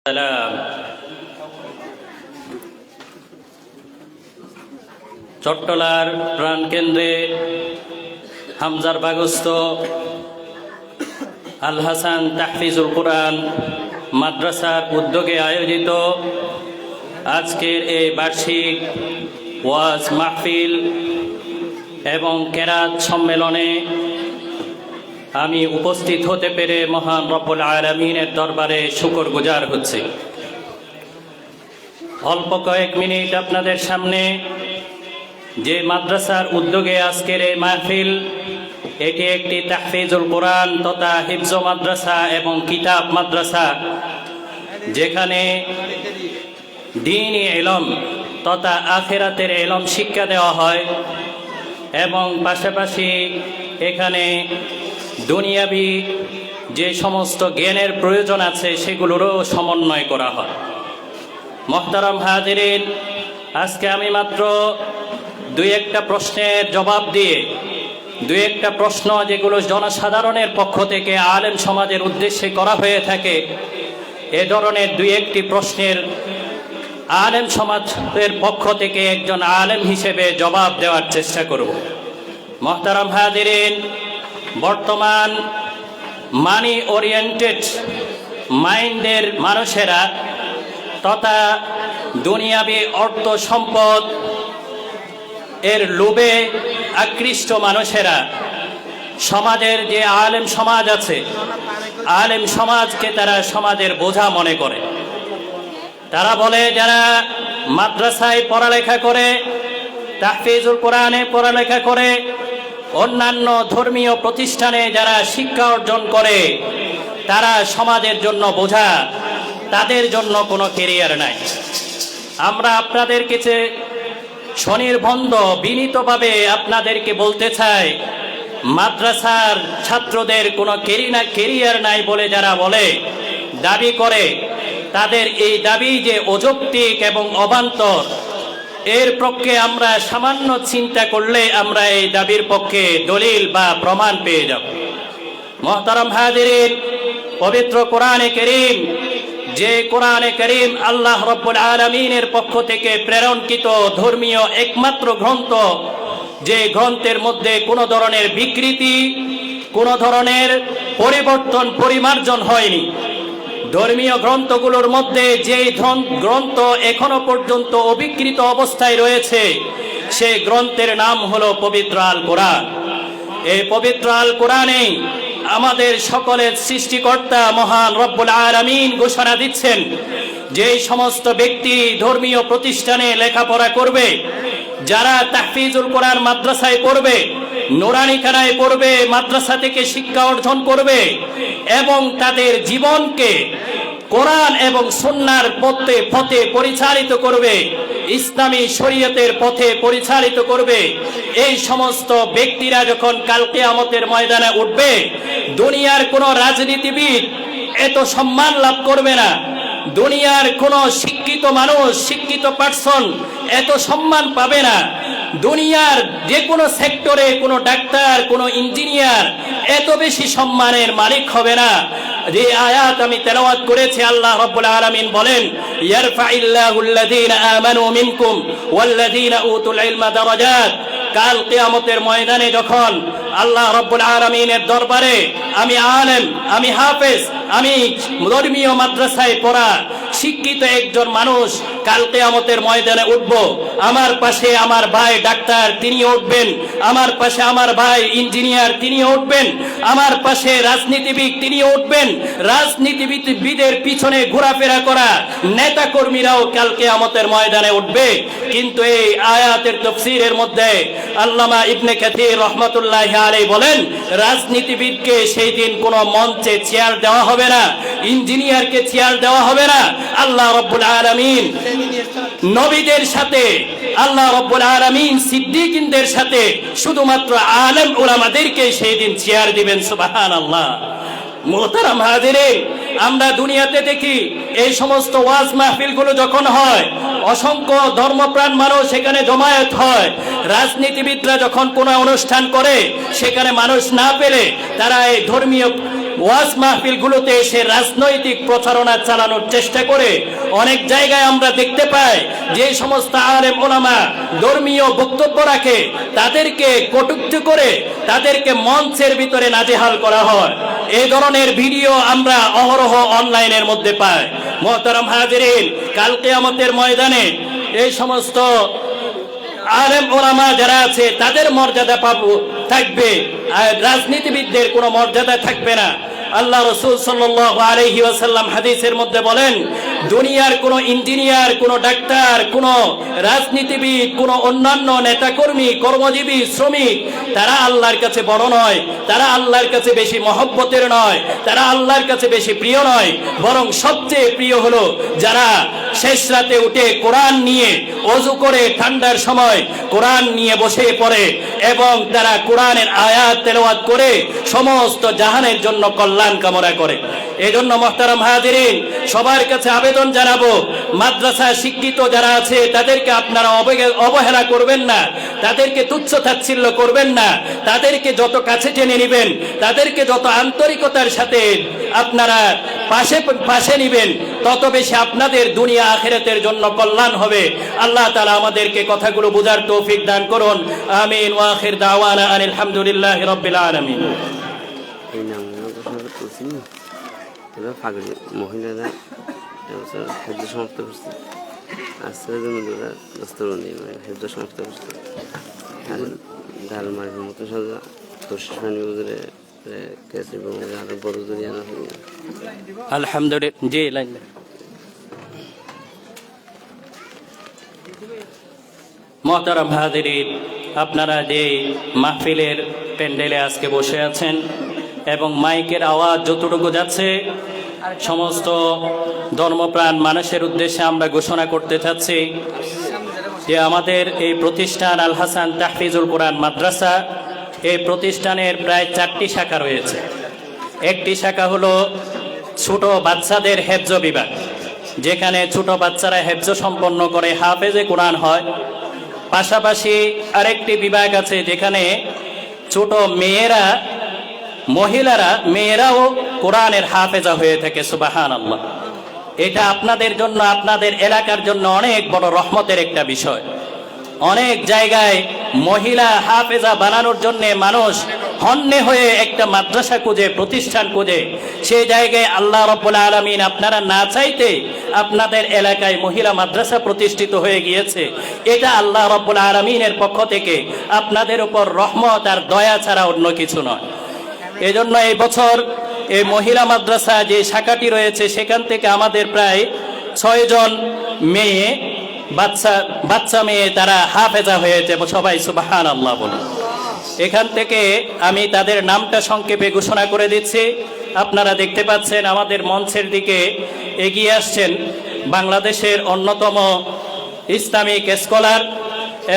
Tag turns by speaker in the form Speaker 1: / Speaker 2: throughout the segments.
Speaker 1: সালাম। চট্টলার প্রাণকেন্দ্রে হামজার বাগস্ত আল হাসান তাহফিজুল কোরআন মাদ্রাসার উদ্যোগে আয়োজিত আজকের এই বার্ষিক ওয়াজ মাহফিল এবং কেরাত সম্মেলনে আমি উপস্থিত হতে পেরে মহান রব্বুল আলামিনের দরবারে শুকরগুজার হচ্ছি। অল্প কয়েক মিনিট আপনাদের সামনে যে মাদ্রাসার উদ্যোগে আজকের এই মাহফিল, এটি একটি তাহফিজুল কোরআন তথা হিফজ মাদ্রাসা এবং কিতাব মাদ্রাসা, যেখানে দ্বীনি ইলম তথা আখিরাতের ইলম শিক্ষা দেওয়া হয় এবং পাশাপাশি এখানে দুনিয়াবি যে সমস্ত জ্ঞানের প্রয়োজন আছে সেগুলোরও সমন্বয় করা হয়। মোহতারাম হাজিরিন, আজকে আমি মাত্র দুই একটা প্রশ্নের জবাব দিয়ে দুই একটা প্রশ্ন যেগুলো জনসাধারণের পক্ষ থেকে আলেম সমাজের উদ্দেশ্যে করা হয়ে থাকে, এ ধরনের দুই একটি প্রশ্নের আলেম সমাজের পক্ষ থেকে একজন আলেম হিসেবে জবাব দেওয়ার চেষ্টা করব। মোহতারাম হাজিরিন, বর্তমান মানি ওরিয়েন্টেড মাইন্ডের মানুষেরা তথা দুনিয়াবি অর্থ সম্পদ এর লোভে আকৃষ্ট মানুষেরা সমাজের যে আলেম সমাজ আছে, আলেম সমাজকে তারা সমাজের বোঝা মনে করে। তারা বলে যারা মাদ্রাসায় পড়ালেখা করে, তাহফিজুল কোরআনে পড়ালেখা করে, অন্যান্য ধর্মীয় প্রতিষ্ঠানে যারা শিক্ষা অর্জন করে, তারা সমাজের জন্য বোঝা, তাদের জন্য কোনো কেরিয়ার নাই। আমরা আপনাদের কাছে স্বনির্বন্ধ বিনীতভাবে আপনাদেরকে বলতে চাই, মাদ্রাসার ছাত্রদের কোনো কেরিয়ার নাই বলে যারা বলে দাবি করে, তাদের এই দাবি যে অযৌক্তিক এবং অবান্তর, এর পক্ষে আমরা সামান্য চিন্তা করলে আমরা এই দাবির পক্ষে দলিল বা প্রমাণ পেয়ে যাব। মুহতারাম হাজিরিন, পবিত্র কোরআনে কারীম, যে কোরআনে কারীম আল্লাহ রাব্বুল আলামিনের পক্ষ থেকে প্রেরণকৃত ধর্মীয় একমাত্র গ্রন্থ, যে গ্রন্থের মধ্যে কোনো ধরনের বিকৃতি, কোনো ধরনের পরিবর্তন পরিমার্জন হয়নি। ধর্মীয় গ্রন্থগুলোর মধ্যে যে গ্রন্থ এখনো পর্যন্ত অবিকৃত অবস্থায় রয়েছে, সেই গ্রন্থের নাম হলো পবিত্র আল কোরআন। এই পবিত্র আল কোরআনে আমাদের সকলের সৃষ্টিকর্তা মহান রব্বুল আলামিন ঘোষণা দিচ্ছেন, যে সমস্ত ব্যক্তি ধর্মীয় প্রতিষ্ঠানে লেখাপড়া করবে, যারা তাহফিজুল কোরআন মাদ্রাসায় পড়বে, নুরানিখানায় পড়বে, মাদ্রাসা থেকে শিক্ষা অর্জন করবে এবং তাদের জীবনকে কোরআন এবং সুন্নাহর পথে পরিচালিত করবে, ইসলামী শরীয়তের পথে পরিচালিত করবে, এই সমস্ত ব্যক্তিরা যখন কাল কিয়ামতের ময়দানে উঠবে, দুনিয়ার কোনো রাজনীতিবিদ এত সম্মান লাভ করবে না, দুনিয়ার কোনো শিক্ষিত মানুষ, শিক্ষিত পার্সন এত সম্মান পাবে না, দুনিয়ার যে কোনো সেক্টরে কোনো ডাক্তার, কোনো ইঞ্জিনিয়ার এত বেশি সম্মানের মালিক হবে না। যে আয়াত আমি তেলাওয়াত করেছি, আল্লাহ রাব্বুল আলামিন বলেন, ইয়ারফাইল্লাহুল্লাযীনা আমানু মিনকুম ওয়াল্লাযীনা উতুল ইলমা দারাজাত। কাল কিয়ামতের ময়দানে যখন আল্লাহ রাব্বুল আলামিনের দরবারে আমি আলেম, আমি হাফেজ, আমি ধর্মীয় মাদ্রাসায় পড়া শিক্ষিত একজন মানুষ কাল কিয়ামতের ময়দানে উঠব, আমার পাশে আমার ভাই ডাক্তার তিনি উঠবেন, আমার পাশে আমার ভাই ইঞ্জিনিয়ার তিনি উঠবেন, আমার পাশে রাজনীতিবিদ তিনি উঠবেন, রাজনীতিবিদের পিছনে ঘোরাফেরা করা নেতা কর্মীরাও কাল কিয়ামতের ময়দানে উঠবে। কিন্তু এই আয়াতের তাফসীরের মধ্যে আল্লামা ইবনে কাসির রাহমাতুল্লাহি আলাইহি বলেন, রাজনীতিবিদকে সেই দিন কোনো মঞ্চে চেয়ার দেওয়া হবে না, ইঞ্জিনিয়ারকে চেয়ার দেওয়া হবে না। আল্লাহ রাব্বুল আলামিন নবীদের সাথে, আল্লাহ রাব্বুল আলামিন সিদ্দিকীনদের সাথে শুধুমাত্র আলেম উলামাদেরকে সেই দিন চেয়ার দিবেন। সুবহানাল্লাহ। মুহতারাম হাজিরিন, আমরা দুনিয়াতে দেখি এই সমস্ত ওয়াজ মাহফিলগুলো যখন হয়, অসংখ্য ধর্মপ্রাণ মানুষ সেখানে জমায়েত হয়। রাজনীতিবিদরা যখন কোনো অনুষ্ঠান করে, সেখানে মানুষ না পেলে তারা এই ধর্মীয় ওয়াজ মাহফিলগুলোতে এসে রাজনৈতিক প্রচারণা চালানোর চেষ্টা করে অনেক জায়গায় আমরা দেখতে পাই যে সমস্ত আলেম ওলামা ধর্মীয় বক্তব্য রাখে তাদেরকে কটূক্তি করে তাদেরকে মঞ্চের ভিতরে নাজেহাল করা হয়। এই ধরনের ভিডিও আমরা অহরহ অনলাইনের মধ্যে পাই। মুহতারাম হাজিরিন, কাল কিয়ামতের ময়দানে এই সমস্ত আলেম ওলামা যারা আছে তাদের মর্যাদা থাকবে, আর রাজনীতিবিদদের কোনো মর্যাদা থাকবে না। আল্লাহ রাসূল সাল্লাল্লাহু আলাইহি ওয়াসাল্লাম হাদিসের মধ্যে বলেন, দুনিয়ার কোনো ইঞ্জিনিয়ার, কোনো ডাক্তার, কোনো রাজনীতিবিদ, কোনো অন্যান্য নেতাকর্মী, কর্মজীবী, শ্রমিক, তারা আল্লাহর কাছে বড় নয়, তারা আল্লাহর কাছে বেশি মহব্বতের নয়, তারা আল্লাহর কাছে বেশি প্রিয় নয়, বরং সবচেয়ে প্রিয় হলো যারা শেষ রাতে উঠে কোরআন নিয়ে ওযু করে ঠান্ডার সময় কোরআন নিয়ে বসে পড়ে এবং তারা কোরআনের আয়াত তেলাওয়াত করে সমস্ত জাহানের জন্য কল্যাণ কামনা করে। এজন্য মুহতারাম হাজিরিন, সবার কাছে আবেদন জানাবো, মাদ্রাসা শিক্ষিত যারা আছে তাদেরকে আপনারা অবহেলা করবেন না, তাদেরকে তুচ্ছ তাচ্ছিল্য করবেন না, তাদেরকে যত কাছে টেনে নেবেন, তাদেরকে যত আন্তরিকতার সাথে আপনারা পাশে নিবেন, তত বেশি আপনাদের দুনিয়া আখিরাতের জন্য কল্যাণ হবে। আল্লাহ তাআলা আমাদেরকে কথাগুলো বুঝার তৌফিক দান করুন। আমিন। ওয়া আখির দাওয়ানা আনিল হামদুলিল্লাহি রাব্বিল আলামিন।
Speaker 2: এই নামগুলো তো সবাই তুলছেন, এবার পাগড়ি মহিলারা এবছর হেফজ সমাপ্ত করছে। আজকের জন্য দস্তরবন্দি মানে হেফজ সমাপ্ত করছে। আর ডালমারির মতো সাজা দর্শক পানি বুঝলে কেসি বলে আরো বড় জরিয়ানা হবে।
Speaker 1: আলহামদুলিল্লাহ। জি লাইন। মুহতারাম হাজিরিন, আপনারা যে মাহফিলের প্যান্ডেলে আজকে বসে আছেন এবং মাইকের আওয়াজ যতটুকু যাচ্ছে, সমস্ত ধর্মপ্রাণ মানুষের উদ্দেশ্যে আমরা ঘোষণা করতে চাচ্ছি যে আমাদের এই প্রতিষ্ঠান আল হাসান তাহফিজুল কোরআন মাদ্রাসা, এই প্রতিষ্ঠানের প্রায় 4টি শাখা রয়েছে। একটি শাখা হলো ছোট বাচ্চাদের হেফজ বিভাগ, যেখানে ছোট বাচ্চারা হেফজ সম্পন্ন করে হাফেজে কোরআন হয়। পাশাপাশি আরেকটি বিভাগ আছে যেখানে ছোট মেয়েরাও কোরআনের হাফেজা হয়ে থাকে। সুবহানাল্লাহ। এটা আপনাদের জন্য, আপনাদের এলাকার জন্য অনেক বড় রহমতের একটা বিষয়। অনেক জায়গায় মহিলা হাফেজা বানানোর জন্য মানুষ হন্যে হয়ে একটা মাদ্রাসা খুঁজে, প্রতিষ্ঠান খুঁজে। সেই জায়গায় আল্লাহ রাব্বুল আলামিন আপনারা না চাইতে আপনাদের এলাকায় মহিলা মাদ্রাসা প্রতিষ্ঠিত হয়ে গিয়েছে। এটা আল্লাহ রাব্বুল আলামিনের পক্ষ থেকে আপনাদের উপর রহমত আর দয়া ছাড়া অন্য কিছু নয়। এজন্য এই বছর এই মহিলা মাদ্রাসা যে শাখাটি রয়েছে সেখান থেকে আমাদের প্রায় 6 জন বাচ্চা মেয়ে তারা হাফেজা হয়েছে। সবাই সুবহানাল্লাহ বলুন। এখান থেকে আমি তাদের নামটা সংক্ষেপে ঘোষণা করে দিচ্ছি। আপনারা দেখতে পাচ্ছেন আমাদের মঞ্চের দিকে এগিয়ে আসছেন বাংলাদেশের অন্যতম ইসলামিক স্কলার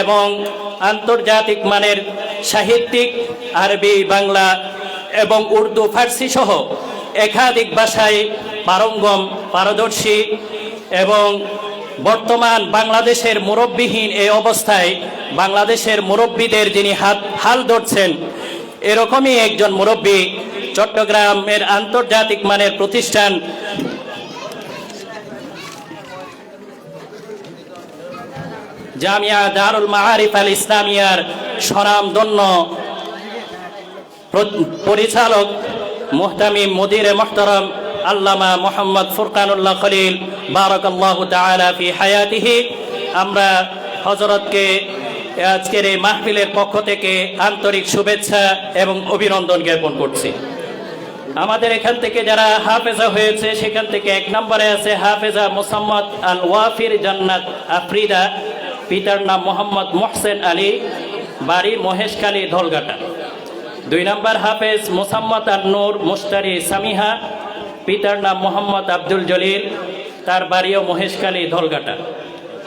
Speaker 1: এবং আন্তর্জাতিক মানের সাহিত্যিক, আরবি, বাংলা এবং উর্দু, ফার্সি সহ একাধিক ভাষায় পারদর্শী এবং বর্তমান বাংলাদেশের মুরব্বিহীন এই অবস্থায় বাংলাদেশের মুরব্বীদের যিনি হাল ধরছেন, এরকমই একজন মুরব্বী চট্টগ্রামের আন্তর্জাতিক মানের প্রতিষ্ঠান জামিয়া দারুল মাআরিফ আল ইসলামিয়ার স্বনামধন্য পরিচালক মুহতামিম মুদিরে মুহতারাম আল্লামা মোহাম্মদ ফুরকানুল্লাহ খলিল বারাকাল্লাহু তাআলা ফি হায়াতিহি। আমরা হযরতকে আজকের এই মাহফিলের পক্ষ থেকে আন্তরিক শুভেচ্ছা এবং অভিনন্দন জ্ঞাপন করছি। আমাদের এখান থেকে যারা হাফেজা হয়েছে সেখান থেকে 1 নম্বরে আছে হাফেজা মুসাম্মদ আল ওয়াফির জান্নাত আফরিদা, পিতার নাম মোহাম্মদ মোহসেন আলী, বাড়ি মহেশখালী ধলঘাটা। 2 নম্বর হাফেজ মুসাম্মদ আন নূর মুস্তারি সামিহা, পিতার নাম মোহাম্মদ আব্দুল জলিল, তার বাড়িও মহেশখালী ধলঘাটা।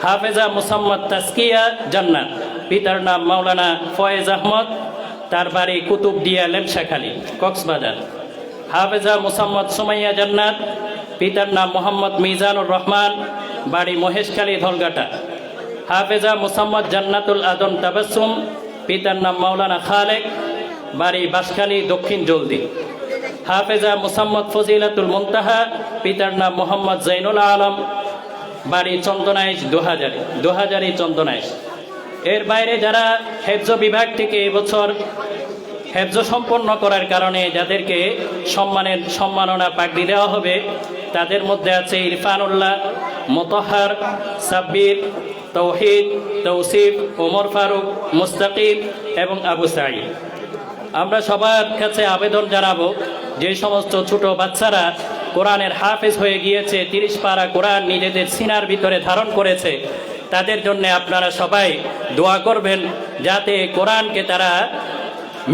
Speaker 1: হাফেজা মুসাম্মদ তাসকিয়া জান্নাত, পিতার নাম মাওলানা ফয়েজ আহমদ, তার বাড়ি কুতুবদিয়া লেমশাখালী কক্সবাজার। হাফেজা মুসাম্মদ সুমাইয়া জান্নাত, পিতার নাম মোহাম্মদ মিজানুর রহমান, বাড়ি মহেশখালী ধলঘাটা। হাফেজা মুসাম্মদ জান্নাতুল আদম তাবাসসুম, পিতার নাম মাওলানা খালেক, বাড়ি বাঁশখালী দক্ষিণ জলদি। হাফেজা মুসাম্মদ ফজিলাতুল মুনতাহা, পিতার নাম মোহাম্মদ জাইনুল আলম, বাড়ি চন্দনাইশ 2000 চন্দনাইশ। এর বাইরে যারা হেফজ বিভাগ থেকে এবছর হেফজ সম্পন্ন করার কারণে যাদেরকে সম্মাননা পাগড়ি দেওয়া হবে, তাদের মধ্যে আছে ইরফানুল্লাহ, মোতাহার, সাব্বির, তৌহিদ, তৌসিফ, ওমর ফারুক, মুস্তাকিম এবং আবু সাঈদ। আমরা সবার কাছে আবেদন জানাবো, যে সমস্ত ছোট বাচ্চারা কোরআনের হাফেজ হয়ে গিয়েছে, 30 পারা কোরআন নিজেদের সিনার ভিতরে ধারণ করেছে, তাদের জন্য আপনারা সবাই দোয়া করবেন, যাতে কোরআনকে তারা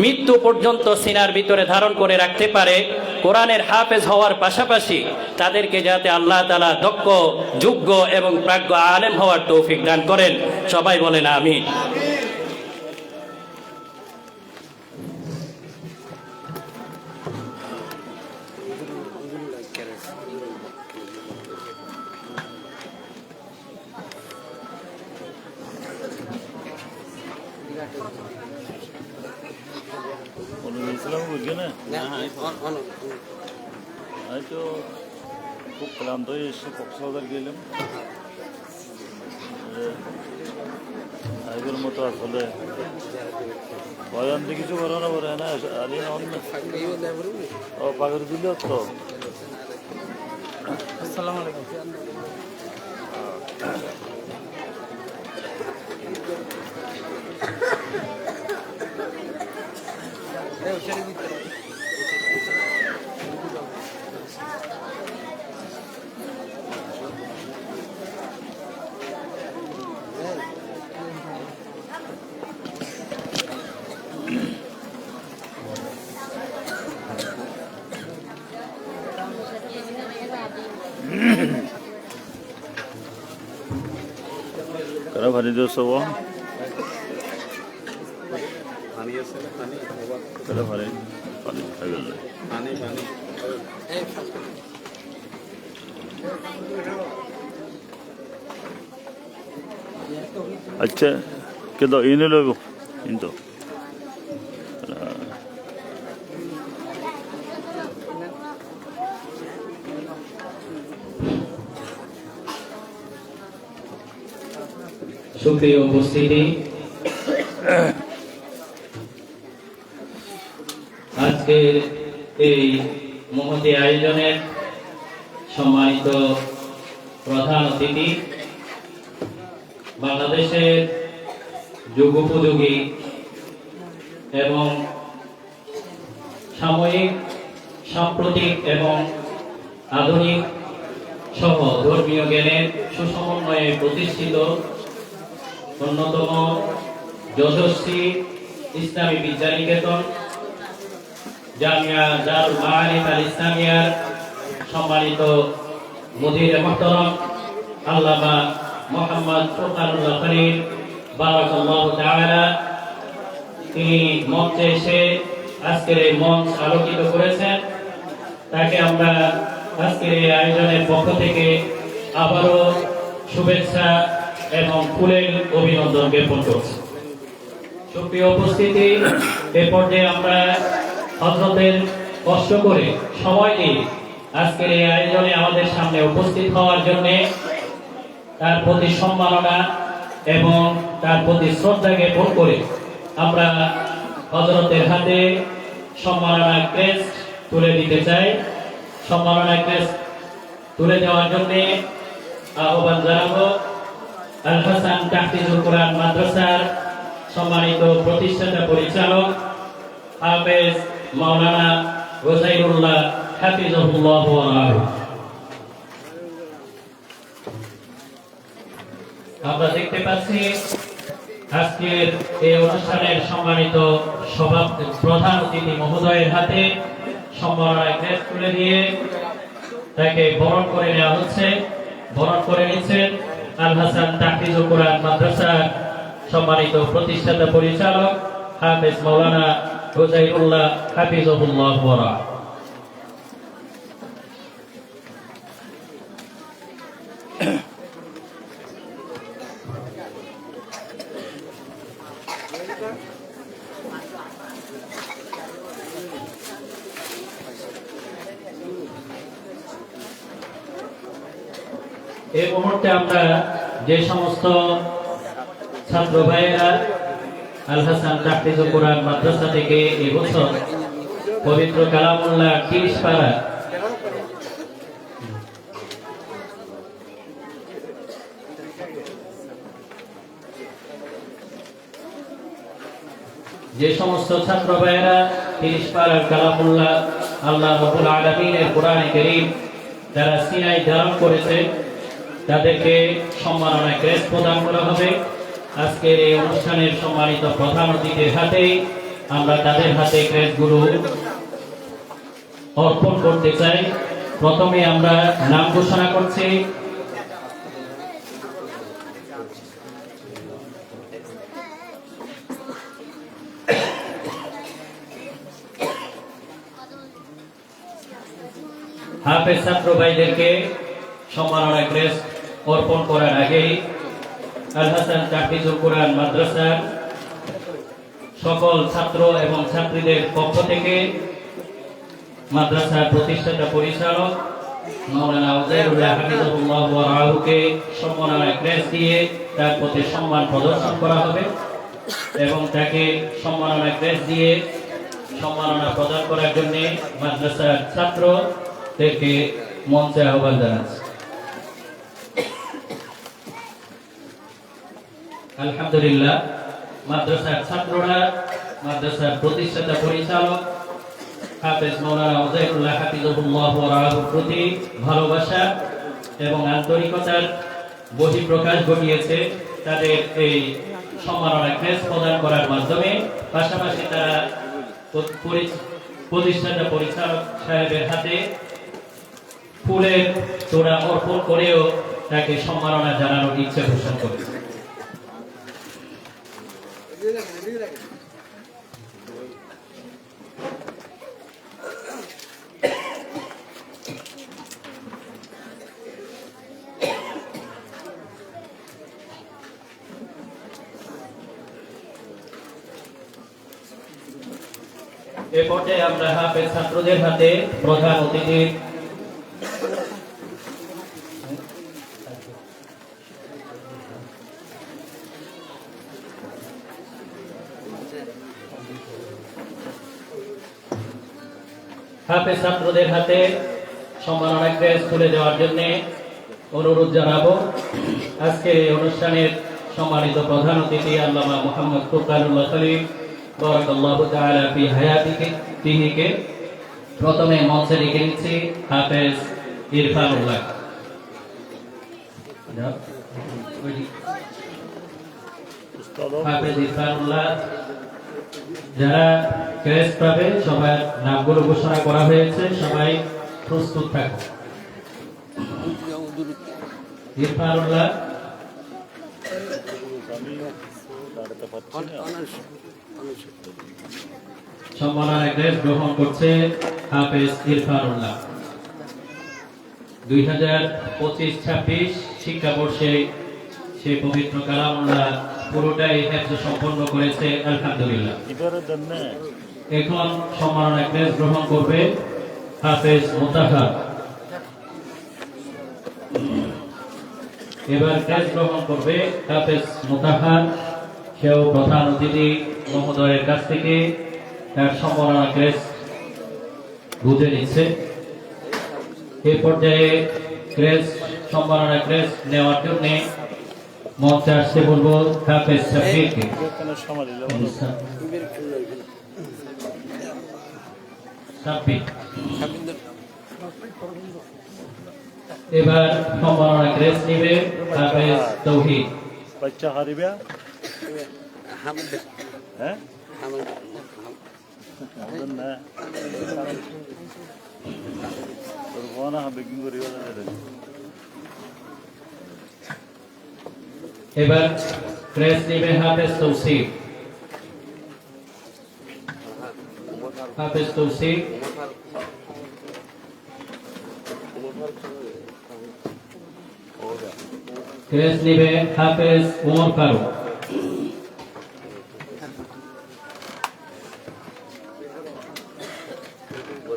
Speaker 1: মৃত্যু পর্যন্ত সিনার ভিতরে ধারণ করে রাখতে পারে। কোরআনের হাফেজ হওয়ার পাশাপাশি তাদেরকে যাতে আল্লাহ তাআলা দক্ষ, যোগ্য এবং প্রাজ্ঞ আলেম হওয়ার তৌফিক দান করেন। সবাই বলেন আমিন।
Speaker 3: আমি তো খুব ক্লান্ত হয়ে এসে কক্সবাজার গেলাম। আগের মতো আসলে বয়ান দিয়ে কিছু করানো পারে না। আরে অন্য ও পাগর দিল তো। আসসালামু আলাইকুম। Karena hari itu semua. Karena hari agak. अच्छा kita ini loh itu.
Speaker 1: সুপ্রিয় উপস্থিতি, আজকের এই মহতী আয়োজনের সম্মানিত প্রধান অতিথি, বাংলাদেশের যুগোপযোগী এবং সাময়িক, সাম্প্রতিক এবং আধুনিক সহ ধর্মীয় জ্ঞানের সুসমন্বয়ে প্রতিষ্ঠিত অন্যতম যশস্বী ইসলামী বিদ্যানিকেতন জামিয়া দারুল মাআরিফ আল ইসলামিয়ার সম্মানিত মুদির মুহতারাম আল্লামা মুহাম্মদ ফুরকানুল্লাহ খলিল বারাকাল্লাহু তাআলা, তিনি মঞ্চে এসে আজকের এই মঞ্চ আলোকিত করেছেন। তাকে আমরা আজকের এই আয়োজনের পক্ষ থেকে আবারও শুভেচ্ছা এবং ফুলের অভিনন্দন জ্ঞাপন করছি। সুপ্রিয় উপস্থিতি, এ পর্যায়ে আমরা হযরতের কষ্ট করে সময় নিয়ে আজকের এই আয়োজনে আমাদের সামনে উপস্থিত হওয়ার জন্য তার প্রতি সম্মাননা এবং তার প্রতি শ্রদ্ধা জ্ঞাপন করে আমরা হযরতের হাতে সম্মাননা ক্রেস্ট তুলে দিতে চাই। সম্মাননা ক্রেস্ট তুলে দেওয়ার জন্য আহ্বান জানাবো আল হাসান তাহফিজুল কোরআন মাদ্রাসার সম্মানিত প্রতিষ্ঠাতা পরিচালক হাফেজ মাওলানা গোসাইরুল্লাহ হাফিজাহুল্লাহ ওয়া রাহু। আমরা দেখতে পাচ্ছি আজকের এই অনুষ্ঠানের সম্মানিত প্রধান অতিথি মহোদয়ের হাতে সম্মাননা ক্রেস্ট তুলে দিয়ে তাকে বরণ করে নেওয়া হচ্ছে। বরণ করে নিচ্ছেন আল হাসান তাহফিজুল কোরআন মাদ্রাসার সম্মানিত প্রতিষ্ঠাতা পরিচালক হাফেজ মাওলানা গোসাইরুল্লাহ হাফিজাহুল্লাহ ওয়া রাহু। এই মুহূর্তে আমরা যে সমস্ত ছাত্র ভাইয়েরা আল হাসান তাহফিজুল কোরআন মাদ্রাসা থেকে এবছর পবিত্র কালামুল্লাহ 30 পারা যে সমস্ত ছাত্র ভাইয়েরা 30 পারার কালামুল্লাহ আল্লাহ রাব্বুল আলামিনের কোরআনে কারীম যারা সিনাই ধারণ করেছে তাদেরকে সম্মাননা ক্রেস্ট প্রদান করা হবে। আজকের এই অনুষ্ঠানের সম্মানিত প্রধান অতিথির হাতে আমরা তাদের হাতে ক্রেস্টগুলো অর্পণ করতে চাই। প্রথমে আমরা নাম ঘোষণা করছি। হাফেজ ছাত্র ভাইদেরকে সম্মাননা ক্রেস্ট অর্পণ করার আগেই আল হাসান তাহফিজুল কোরআন মাদ্রাসার সকল ছাত্র এবং ছাত্রীদের পক্ষ থেকে মাদ্রাসার প্রতিষ্ঠাতা পরিচালক মাওলানা উজাইরুল্লাহ হাফিজাহুল্লাহ ওয়া রাহুকে সম্মাননা ক্রেস্ট দিয়ে তার প্রতি সম্মান প্রদর্শন করা হবে এবং তাকে সম্মাননা ক্রেস্ট দিয়ে সম্মাননা প্রদান করার জন্য মাদ্রাসার ছাত্রদেরকে মঞ্চে আহ্বান জানাচ্ছি। আলহামদুলিল্লাহ, মাদ্রাসার ছাত্ররা মাদ্রাসার প্রতিষ্ঠাতা পরিচালক হাফেজ মাওলানা উজাইরুল্লাহ হাফিজাহুল্লাহ ওয়া রাহুর প্রতি ভালোবাসা এবং আন্তরিকতার বহিঃপ্রকাশ ঘটিয়েছে তাদের এই সম্মাননা ক্রেস্ট প্রদান করার মাধ্যমে। পাশাপাশি তারা প্রতিষ্ঠাতা পরিচালক সাহেবের হাতে ফুলের তোড়া অর্পণ করেও তাকে সম্মাননা জানানোর ইচ্ছা পোষণ করেছে। এ পর্যায়ে আমরা হাফেজ ছাত্রদের হাতে প্রধান অতিথির হাফেজ ছাত্রদের হাতে সম্মাননা ক্রেস্ট তুলে দেওয়ার জন্য অনুরোধ জানাবো। আজকের এই অনুষ্ঠানের সম্মানিত প্রধান অতিথি আল্লামা মুহাম্মদ ফুরকানুল্লাহ খলিল বারাকাল্লাহু তাআলা ফি হায়াতিহি প্রথমে মঞ্চে ডেকে নিচ্ছি হাফেজ ইরফানুল্লাহ। হাফেজ ইরফানুল্লাহ যারা ক্রেস্ট পাবে সবার নামগুলো ঘোষণা করা হয়েছে, সবাই প্রস্তুত থাকুন। ইরফানুল্লাহ সম্মাননা ক্রেস্ট গ্রহণ করছে হাফেজ ইরফানুল্লাহ। 2025-26 শিক্ষাবর্ষে সে পবিত্র কালামুল্লাহ পুরোটাই হেফজ সম্পন্ন করেছে, আলহামদুলিল্লাহ। এখন সম্মাননা ক্রেস্ট গ্রহণ করবে হাফেজ মুতাহার। এবার ক্রেস্ট গ্রহণ করবে হাফেজ মুতাহার। সেও প্রধান অতিথি মহোদয়ের কাছ থেকে তার সম্মাননা ক্রেস্ট বুঝে নিচ্ছে। এই পর্যায়ে ক্রেস্ট সম্মাননা ক্রেস্ট নেওয়ার জন্য মঞ্চে আসতে বলবো হাফেজ সাব্বিরকে। এবার সম্মাননা ক্রেস্ট নিবে হাফেজ তৌহিদ।
Speaker 3: বাচ্চা হারিবে হ্যাঁ
Speaker 1: এবার ক্রেস্ট নিবে হাফেজ তৌসিফ। হাফেজ তৌসিফ ক্রেস্ট নিবে হাফেজ ওমর ফারুক।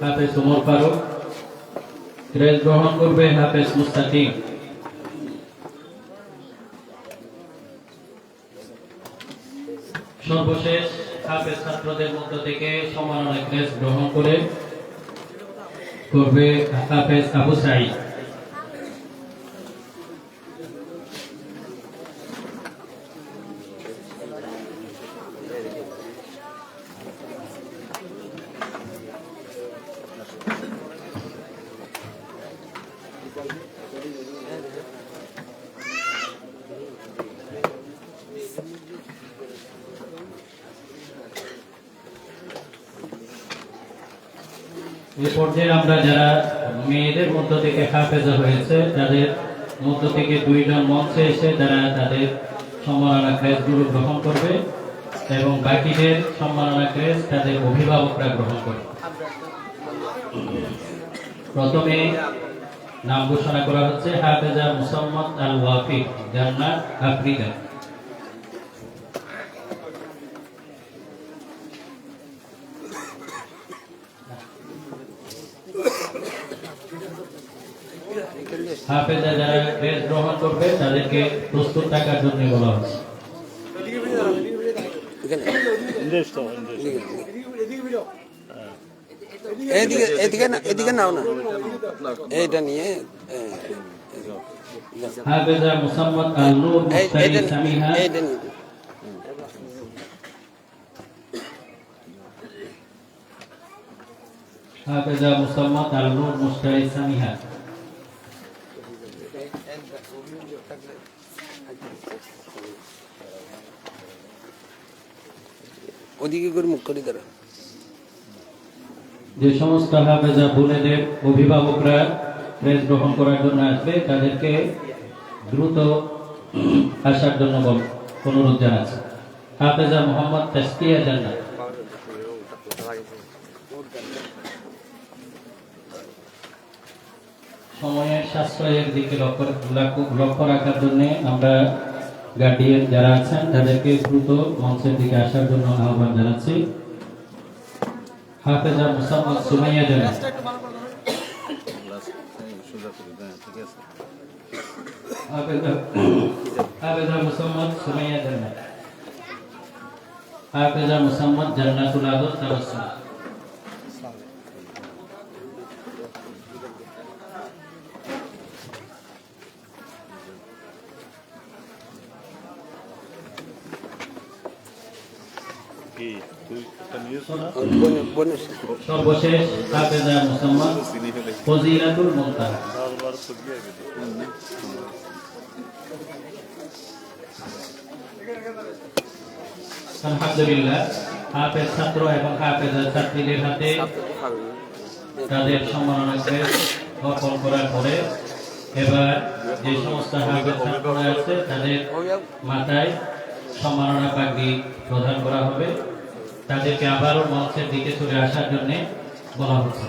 Speaker 1: হাফেজ ওমর ফারুক ক্রেস্ট গ্রহণ করবে হাফেজ মুস্তাকিম। সর্বশেষ হাফেজ ছাত্রদের মধ্য থেকে সম্মাননা ক্রেস্ট গ্রহণ করবে হাফেজ আবু সাঈদ। এই পর্যায়ে আমরা যারা মেয়েদের মধ্য থেকে হাফেজা হয়েছে তাদের মধ্য থেকে 2 জন মঞ্চে এসে তারা তাদের সম্মাননা ক্রেস্টগুলো গ্রহণ করবে এবং বাকিদের সম্মাননা ক্রেস্ট তাদের অভিভাবকরা গ্রহণ করবে। প্রথমে নাম ঘোষণা করা হচ্ছে হাফেজা মুসাম্মদ আল ওয়াফিক, জান্নাত আফ্রিকা। হাফেজা যারা ক্রেস্ট গ্রহণ করবে তাদেরকে প্রস্তুত থাকার জন্য বলা হচ্ছে।
Speaker 4: এদিকে নাও না, এইটা নিয়ে
Speaker 1: হাফেজা মুসাম্মদ আল নূর মুস্তাহি সামিহা,
Speaker 4: এইটা নিয়ে
Speaker 1: হাফেজা মুসাম্মদ আল নূর মুস্তাহি সামিহা।
Speaker 4: ওদিকে করে মুখ করে দাঁড়া।
Speaker 1: যে সমস্ত হাফেজা বোনেদের অভিভাবকরা ক্রেস্ট গ্রহণ করার জন্য আসবে তাদেরকে দ্রুত আসার জন্য অনুরোধ জানাচ্ছি। হাফেজা মোহাম্মদ তাসকিয়া জান্নাত। সময়ের সাশ্রয়ের দিকে লক্ষ্য রাখার জন্য আমরা গার্ডিয়ান যারা আছেন তাদেরকে দ্রুত মঞ্চের দিকে আসার জন্য আহ্বান জানাচ্ছি। হাফেজা মুসাম্মদ সুমাইয়া জান্নাত। হাফেজা মুসাম্মদ সুমাইয়া জান্নাত। হাফেজা মুসাম্মদ জান্নাতুল আদর তাবাসসুম। সর্বশেষ হাফেজা মুসাম্মদ ফজিলাতুল মুনতাহা। আলহামদুলিল্লাহ, হাফেজ ছাত্র এবং হাফেজা ছাত্রীদের হাতে তাদের সম্মাননা ক্রেস্ট অর্পণ করার পরে এবার যে সমস্ত হাফেজ ছাত্ররা আছে তাদের মাথায় সম্মাননা পাগড়ি প্রদান করা হবে। তাদেরকে আবারও মঞ্চের দিকে চলে আসার জন্য বলা হচ্ছে।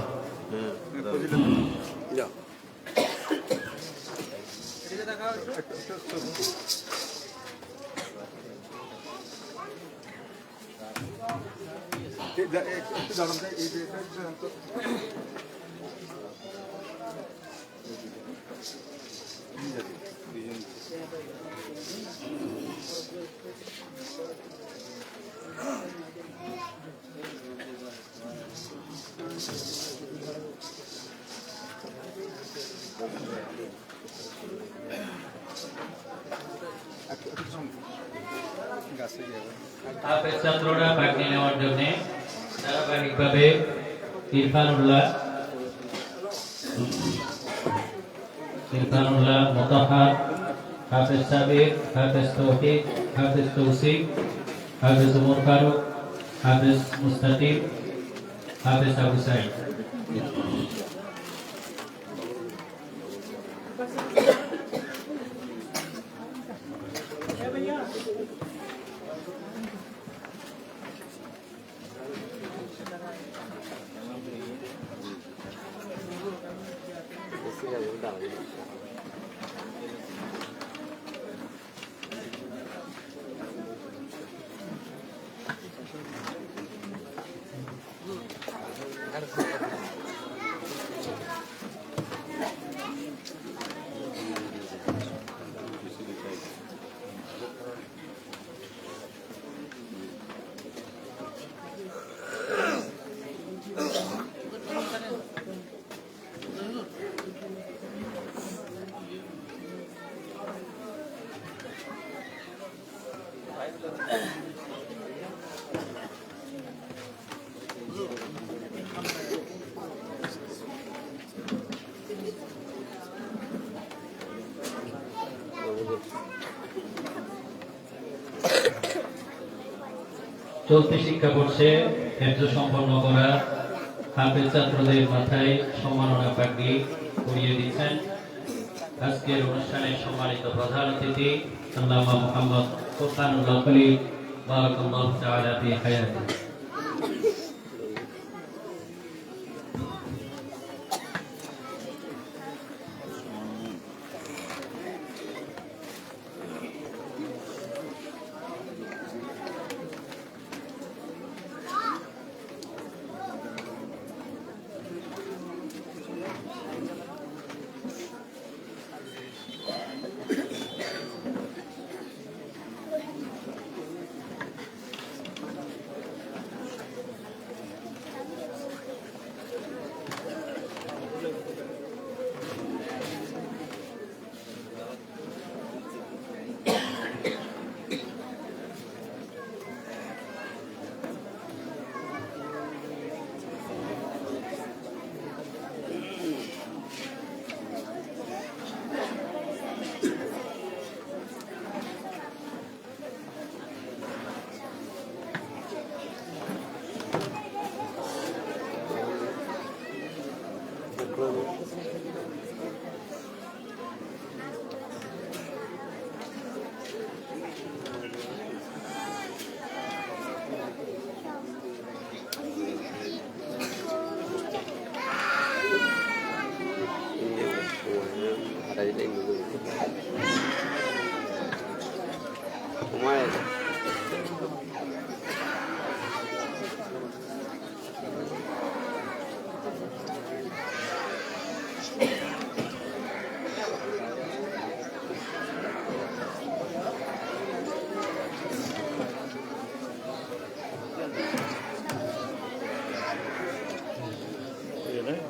Speaker 1: হাফেজ ছাত্ররা পাগড়ি নেওয়ার জন্য ধারাবাহিকভাবে ইরফানুল্লাহ, মোতাহার, হাফেজ সাবির, হাফেজ তৌহিদ, হাফেজ তৌসিক, হাফেজ উমর ফারুক, হাফেজ মুস্তাকিব, হাফেজ আবু সাঈদ। চলতি শিক্ষাবর্ষে হেফজ সম্পন্ন করা হাফেজ ছাত্রদের মাথায় সম্মাননা পাগড়ি পরিয়ে দিচ্ছেন আজকের অনুষ্ঠানের সম্মানিত প্রধান অতিথি আল্লামা মুহাম্মদ ফুরকানুল্লাহ খলিল বারাকাল্লাহু তাআলা ফি হায়াতিহি।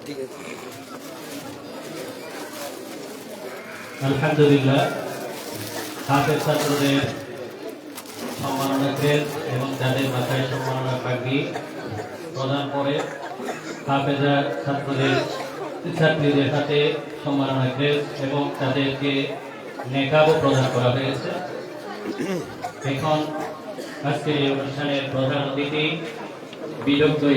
Speaker 4: ঠিক আছে।
Speaker 1: আলহামদুলিল্লাহ, হাফেজ ছাত্রদের সম্মাননা ক্রেস্ট এবং যাদের মাথায় সম্মাননা পাগড়ি প্রদান করে হাফেজা ছাত্রীদের হাতে সম্মাননা ক্রেস্ট এবং তাদেরকে নেকাবও প্রদান করা হয়েছে। এখন আজকের এই অনুষ্ঠানের প্রধান অতিথি বিদগ্ধ